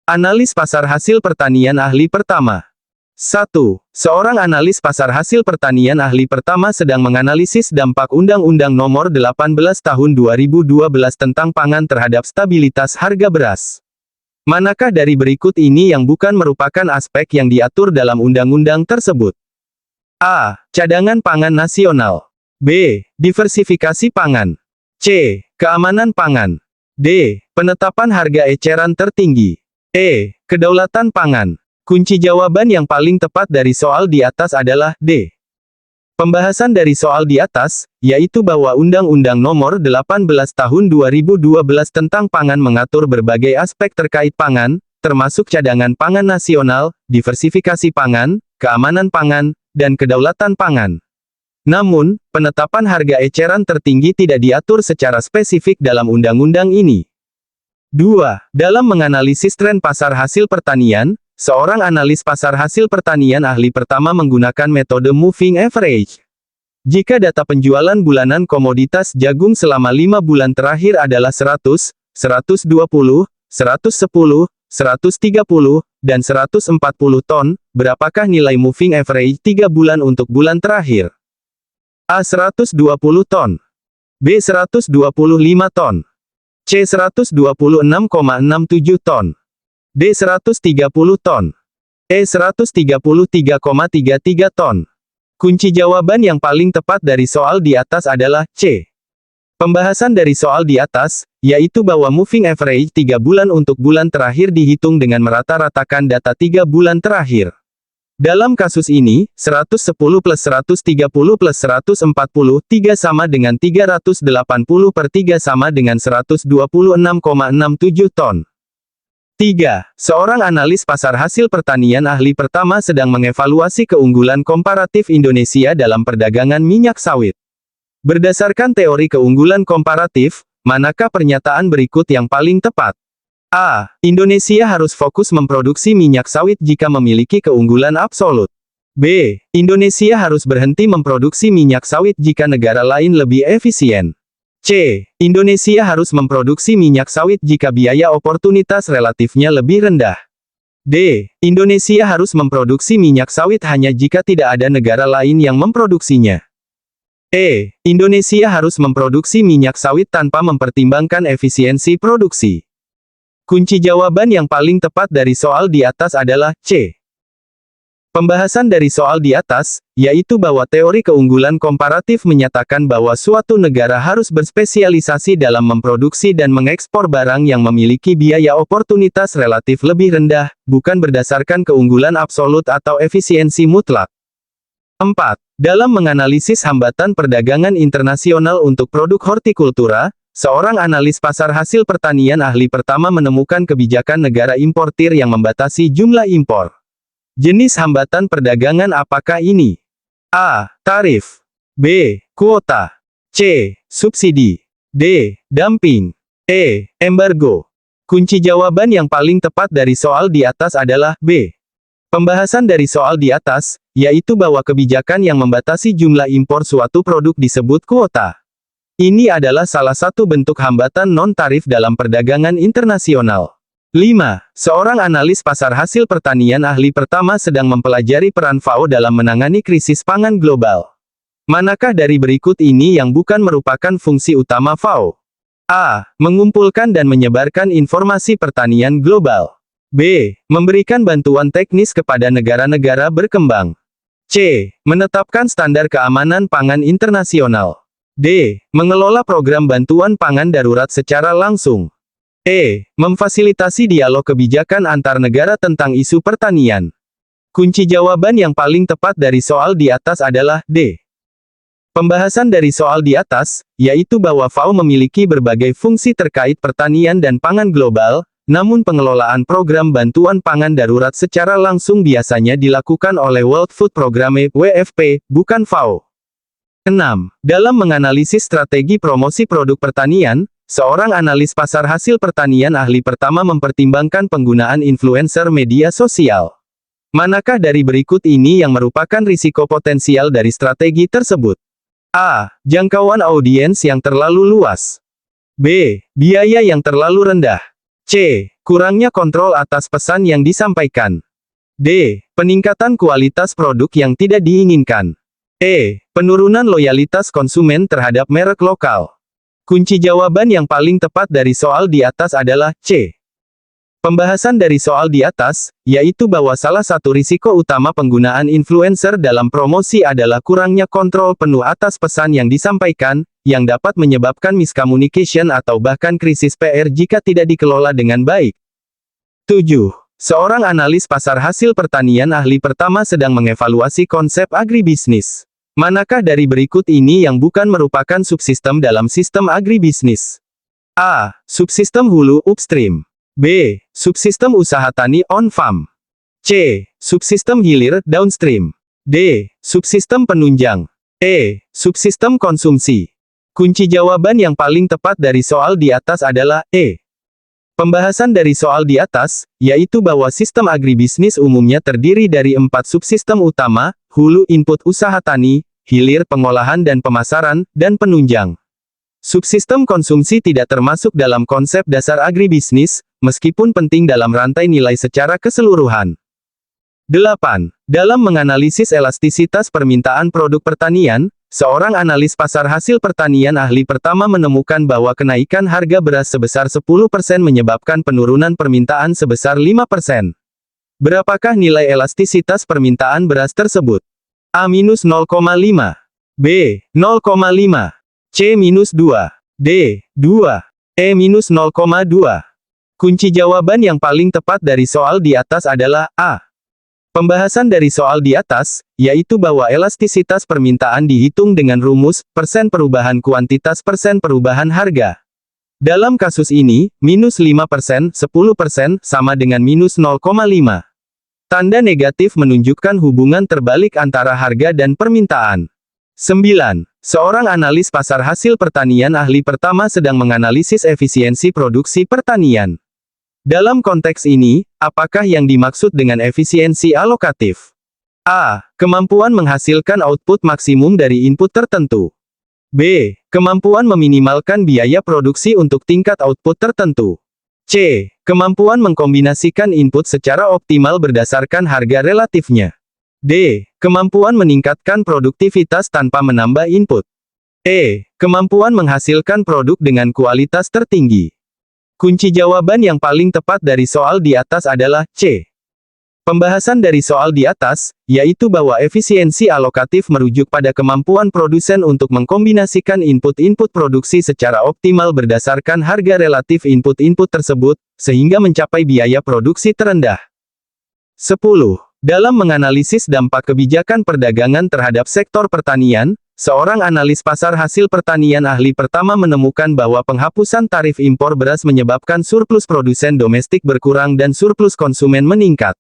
Analis pasar hasil pertanian ahli pertama. 1. Seorang analis pasar hasil pertanian ahli pertama sedang menganalisis dampak Undang-Undang Nomor 18 Tahun 2012 tentang pangan terhadap stabilitas harga beras. Manakah dari berikut ini yang bukan merupakan aspek yang diatur dalam undang-undang tersebut? A. Cadangan pangan nasional. B. Diversifikasi pangan. C. Keamanan pangan. D. Penetapan harga eceran tertinggi. E. Kedaulatan pangan. Kunci jawaban yang paling tepat dari soal di atas adalah D. Pembahasan dari soal di atas, yaitu bahwa Undang-Undang Nomor 18 Tahun 2012 tentang pangan mengatur berbagai aspek terkait pangan, termasuk cadangan pangan nasional, diversifikasi pangan, keamanan pangan, dan kedaulatan pangan. Namun, penetapan harga eceran tertinggi tidak diatur secara spesifik dalam undang-undang ini. 2. Dalam menganalisis tren pasar hasil pertanian, seorang analis pasar hasil pertanian ahli pertama menggunakan metode moving average. Jika data penjualan bulanan komoditas jagung selama 5 bulan terakhir adalah 100, 120, 110, 130, dan 140 ton, berapakah nilai moving average 3 bulan untuk bulan terakhir? A. 120 ton. B. 125 ton. C. 126,67 ton. D. 130 ton. E. 133,33 ton. Kunci jawaban yang paling tepat dari soal di atas adalah C. Pembahasan dari soal di atas, yaitu bahwa moving average 3 bulan untuk bulan terakhir dihitung dengan merata-ratakan data 3 bulan terakhir. Dalam kasus ini, 110 plus 130 plus 140, 3 sama dengan 380 per 3 sama dengan 126,67 ton. 3. Seorang analis pasar hasil pertanian ahli pertama sedang mengevaluasi keunggulan komparatif Indonesia dalam perdagangan minyak sawit. Berdasarkan teori keunggulan komparatif, manakah pernyataan berikut yang paling tepat? A. Indonesia harus fokus memproduksi minyak sawit jika memiliki keunggulan absolut. B. Indonesia harus berhenti memproduksi minyak sawit jika negara lain lebih efisien. C. Indonesia harus memproduksi minyak sawit jika biaya oportunitas relatifnya lebih rendah. D. Indonesia harus memproduksi minyak sawit hanya jika tidak ada negara lain yang memproduksinya. E. Indonesia harus memproduksi minyak sawit tanpa mempertimbangkan efisiensi produksi. Kunci jawaban yang paling tepat dari soal di atas adalah C. Pembahasan dari soal di atas, yaitu bahwa teori keunggulan komparatif menyatakan bahwa suatu negara harus berspesialisasi dalam memproduksi dan mengekspor barang yang memiliki biaya oportunitas relatif lebih rendah, bukan berdasarkan keunggulan absolut atau efisiensi mutlak. 4. Dalam menganalisis hambatan perdagangan internasional untuk produk hortikultura, seorang analis pasar hasil pertanian ahli pertama menemukan kebijakan negara importir yang membatasi jumlah impor. Jenis hambatan perdagangan apakah ini? A. Tarif. B. Kuota. C. Subsidi. D. Dumping. E. Embargo. Kunci jawaban yang paling tepat dari soal di atas adalah B. Pembahasan dari soal di atas, yaitu bahwa kebijakan yang membatasi jumlah impor suatu produk disebut kuota. Ini adalah salah satu bentuk hambatan non-tarif dalam perdagangan internasional. 5. Seorang analis pasar hasil pertanian ahli pertama sedang mempelajari peran FAO dalam menangani krisis pangan global. Manakah dari berikut ini yang bukan merupakan fungsi utama FAO? A. Mengumpulkan dan menyebarkan informasi pertanian global. B. Memberikan bantuan teknis kepada negara-negara berkembang. C. Menetapkan standar keamanan pangan internasional. D. Mengelola program bantuan pangan darurat secara langsung. E. Memfasilitasi dialog kebijakan antar negara tentang isu pertanian. Kunci jawaban yang paling tepat dari soal di atas adalah D. Pembahasan dari soal di atas, yaitu bahwa FAO memiliki berbagai fungsi terkait pertanian dan pangan global, namun pengelolaan program bantuan pangan darurat secara langsung biasanya dilakukan oleh World Food Programme (WFP), bukan FAO. 6. Dalam menganalisis strategi promosi produk pertanian, seorang analis pasar hasil pertanian ahli pertama mempertimbangkan penggunaan influencer media sosial. Manakah dari berikut ini yang merupakan risiko potensial dari strategi tersebut? A. Jangkauan audiens yang terlalu luas. B. Biaya yang terlalu rendah. C. Kurangnya kontrol atas pesan yang disampaikan. D. Peningkatan kualitas produk yang tidak diinginkan. E. Penurunan loyalitas konsumen terhadap merek lokal. Kunci jawaban yang paling tepat dari soal di atas adalah C. Pembahasan dari soal di atas, yaitu bahwa salah satu risiko utama penggunaan influencer dalam promosi adalah kurangnya kontrol penuh atas pesan yang disampaikan, yang dapat menyebabkan miscommunication atau bahkan krisis PR jika tidak dikelola dengan baik. 7. Seorang analis pasar hasil pertanian ahli pertama sedang mengevaluasi konsep agribisnis. Manakah dari berikut ini yang bukan merupakan subsistem dalam sistem agribisnis? A. Subsistem hulu upstream. B. Subsistem usaha tani on-farm. C. Subsistem hilir downstream. D. Subsistem penunjang. E. Subsistem konsumsi. Kunci jawaban yang paling tepat dari soal di atas adalah E. Pembahasan dari soal di atas, yaitu bahwa sistem agribisnis umumnya terdiri dari 4 subsistem utama, hulu input usaha tani, hilir pengolahan dan pemasaran, dan penunjang. Subsistem konsumsi tidak termasuk dalam konsep dasar agribisnis, meskipun penting dalam rantai nilai secara keseluruhan. 8. Dalam menganalisis elastisitas permintaan produk pertanian, seorang analis pasar hasil pertanian ahli pertama menemukan bahwa kenaikan harga beras sebesar 10% menyebabkan penurunan permintaan sebesar 5%. Berapakah nilai elastisitas permintaan beras tersebut? A-0,5. B. 0,5. C-2. D. 2. E-0,2. Kunci jawaban yang paling tepat dari soal di atas adalah A. Pembahasan dari soal di atas, yaitu bahwa elastisitas permintaan dihitung dengan rumus, persen perubahan kuantitas persen perubahan harga. Dalam kasus ini, minus 5%, 10% sama dengan minus 0,5. Tanda negatif menunjukkan hubungan terbalik antara harga dan permintaan. 9. Seorang analis pasar hasil pertanian ahli pertama sedang menganalisis efisiensi produksi pertanian. Dalam konteks ini, apakah yang dimaksud dengan efisiensi alokatif? A. Kemampuan menghasilkan output maksimum dari input tertentu. B. Kemampuan meminimalkan biaya produksi untuk tingkat output tertentu. C. Kemampuan mengkombinasikan input secara optimal berdasarkan harga relatifnya. D. Kemampuan meningkatkan produktivitas tanpa menambah input. E. Kemampuan menghasilkan produk dengan kualitas tertinggi. Kunci jawaban yang paling tepat dari soal di atas adalah C. Pembahasan dari soal di atas, yaitu bahwa efisiensi alokatif merujuk pada kemampuan produsen untuk mengkombinasikan input-input produksi secara optimal berdasarkan harga relatif input-input tersebut, sehingga mencapai biaya produksi terendah. 10. Dalam menganalisis dampak kebijakan perdagangan terhadap sektor pertanian, seorang analis pasar hasil pertanian ahli pertama menemukan bahwa penghapusan tarif impor beras menyebabkan surplus produsen domestik berkurang dan surplus konsumen meningkat.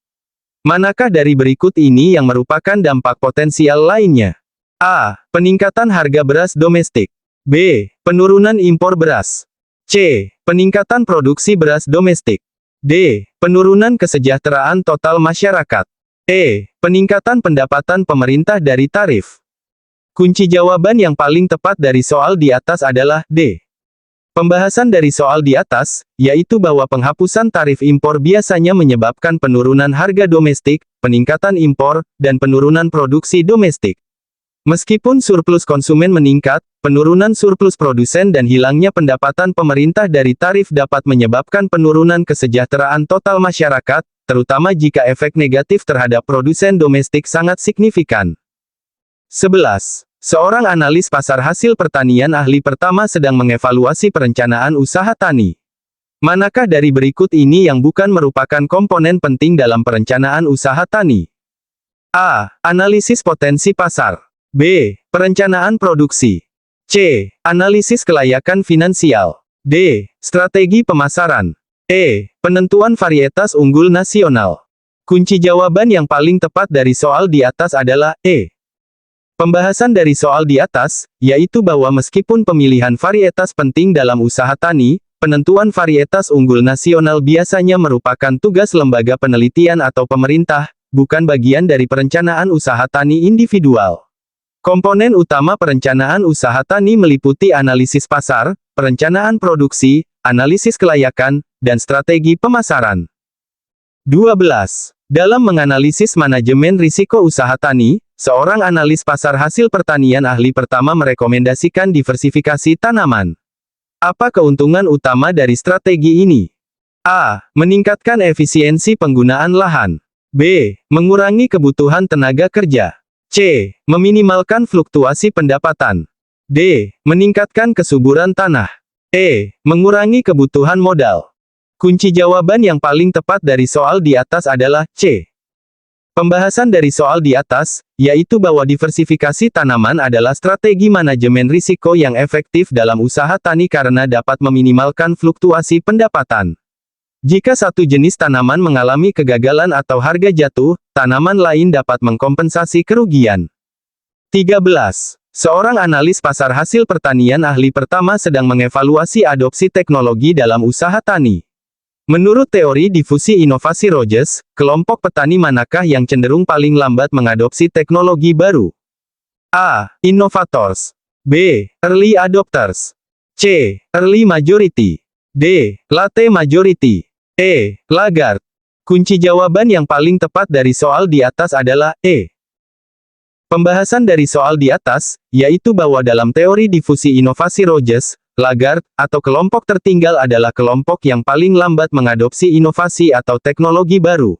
Manakah dari berikut ini yang merupakan dampak potensial lainnya? A. Peningkatan harga beras domestik. B. Penurunan impor beras. C. Peningkatan produksi beras domestik. D. Penurunan kesejahteraan total masyarakat. E. Peningkatan pendapatan pemerintah dari tarif. Kunci jawaban yang paling tepat dari soal di atas adalah D. Pembahasan dari soal di atas, yaitu bahwa penghapusan tarif impor biasanya menyebabkan penurunan harga domestik, peningkatan impor, dan penurunan produksi domestik. Meskipun surplus konsumen meningkat, penurunan surplus produsen dan hilangnya pendapatan pemerintah dari tarif dapat menyebabkan penurunan kesejahteraan total masyarakat, terutama jika efek negatif terhadap produsen domestik sangat signifikan. 11. Seorang analis pasar hasil pertanian ahli pertama sedang mengevaluasi perencanaan usaha tani. Manakah dari berikut ini yang bukan merupakan komponen penting dalam perencanaan usaha tani? A. Analisis potensi pasar. B. Perencanaan produksi. C. Analisis kelayakan finansial. D. Strategi pemasaran. E. Penentuan varietas unggul nasional. Kunci jawaban yang paling tepat dari soal di atas adalah E. Pembahasan dari soal di atas, yaitu bahwa meskipun pemilihan varietas penting dalam usaha tani, penentuan varietas unggul nasional biasanya merupakan tugas lembaga penelitian atau pemerintah, bukan bagian dari perencanaan usaha tani individual. Komponen utama perencanaan usaha tani meliputi analisis pasar, perencanaan produksi, analisis kelayakan, dan strategi pemasaran. 12. Dalam menganalisis manajemen risiko usaha tani, seorang analis pasar hasil pertanian ahli pertama merekomendasikan diversifikasi tanaman. Apa keuntungan utama dari strategi ini? A. Meningkatkan efisiensi penggunaan lahan. B. Mengurangi kebutuhan tenaga kerja. C. Meminimalkan fluktuasi pendapatan. D. Meningkatkan kesuburan tanah. E. Mengurangi kebutuhan modal. Kunci jawaban yang paling tepat dari soal di atas adalah C. Pembahasan dari soal di atas, yaitu bahwa diversifikasi tanaman adalah strategi manajemen risiko yang efektif dalam usaha tani karena dapat meminimalkan fluktuasi pendapatan. Jika satu jenis tanaman mengalami kegagalan atau harga jatuh, tanaman lain dapat mengkompensasi kerugian. 13. Seorang analis pasar hasil pertanian ahli pertama sedang mengevaluasi adopsi teknologi dalam usaha tani. Menurut teori difusi inovasi Rogers, kelompok petani manakah yang cenderung paling lambat mengadopsi teknologi baru? A. Innovators. B. Early adopters. C. Early majority. D. Late majority. E. Laggard. Kunci jawaban yang paling tepat dari soal di atas adalah E. Pembahasan dari soal di atas, yaitu bahwa dalam teori difusi inovasi Rogers, Laggard, atau kelompok tertinggal adalah kelompok yang paling lambat mengadopsi inovasi atau teknologi baru.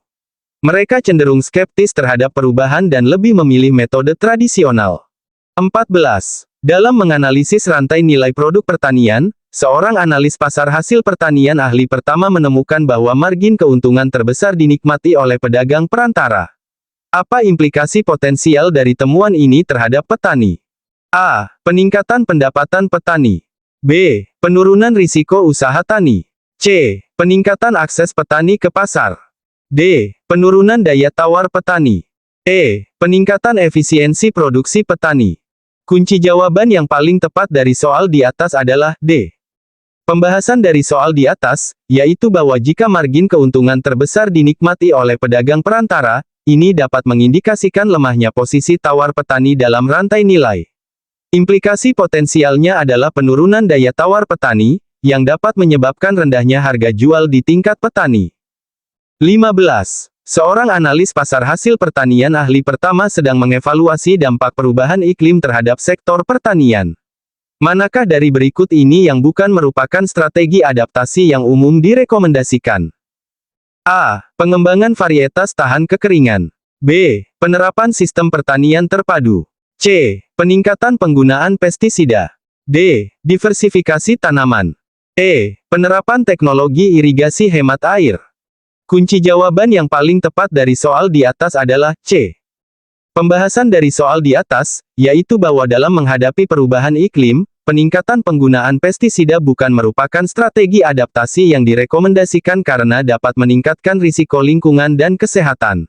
Mereka cenderung skeptis terhadap perubahan dan lebih memilih metode tradisional. 14. Dalam menganalisis rantai nilai produk pertanian, seorang analis pasar hasil pertanian ahli pertama menemukan bahwa margin keuntungan terbesar dinikmati oleh pedagang perantara. Apa implikasi potensial dari temuan ini terhadap petani? A. Peningkatan pendapatan petani. B. Penurunan risiko usaha tani. C. Peningkatan akses petani ke pasar. D. Penurunan daya tawar petani. E. Peningkatan efisiensi produksi petani. Kunci jawaban yang paling tepat dari soal di atas adalah D. Pembahasan dari soal di atas, yaitu bahwa jika margin keuntungan terbesar dinikmati oleh pedagang perantara, ini dapat mengindikasikan lemahnya posisi tawar petani dalam rantai nilai. Implikasi potensialnya adalah penurunan daya tawar petani, yang dapat menyebabkan rendahnya harga jual di tingkat petani. 15. Seorang analis pasar hasil pertanian ahli pertama sedang mengevaluasi dampak perubahan iklim terhadap sektor pertanian. Manakah dari berikut ini yang bukan merupakan strategi adaptasi yang umum direkomendasikan? A. Pengembangan varietas tahan kekeringan. B. Penerapan sistem pertanian terpadu. C. Peningkatan penggunaan pestisida. D. Diversifikasi tanaman. E. Penerapan teknologi irigasi hemat air. Kunci jawaban yang paling tepat dari soal di atas adalah C. Pembahasan dari soal di atas, yaitu bahwa dalam menghadapi perubahan iklim, peningkatan penggunaan pestisida bukan merupakan strategi adaptasi yang direkomendasikan karena dapat meningkatkan risiko lingkungan dan kesehatan.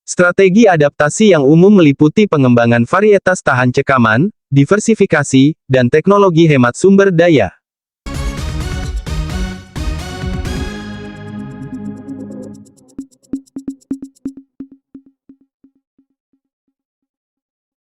Strategi adaptasi yang umum meliputi pengembangan varietas tahan cekaman, diversifikasi, dan teknologi hemat sumber daya.